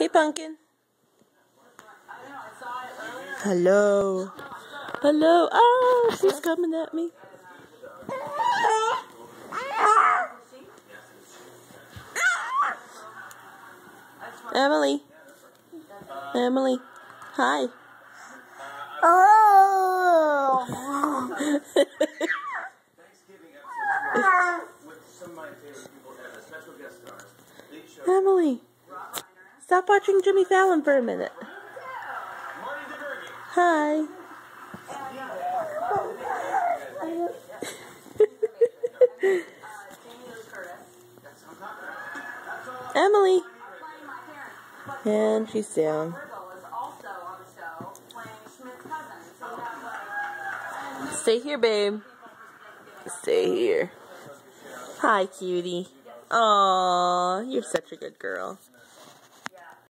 Hey, Pumpkin. Hello. Hello. Oh, she's coming at me. Emily. Emily. Hi. Oh. Emily. Stop watching Jimmy Fallon for a minute. Hi. Emily. And she's down. Stay here, babe. Stay here. Hi, cutie. Aww, you're such a good girl.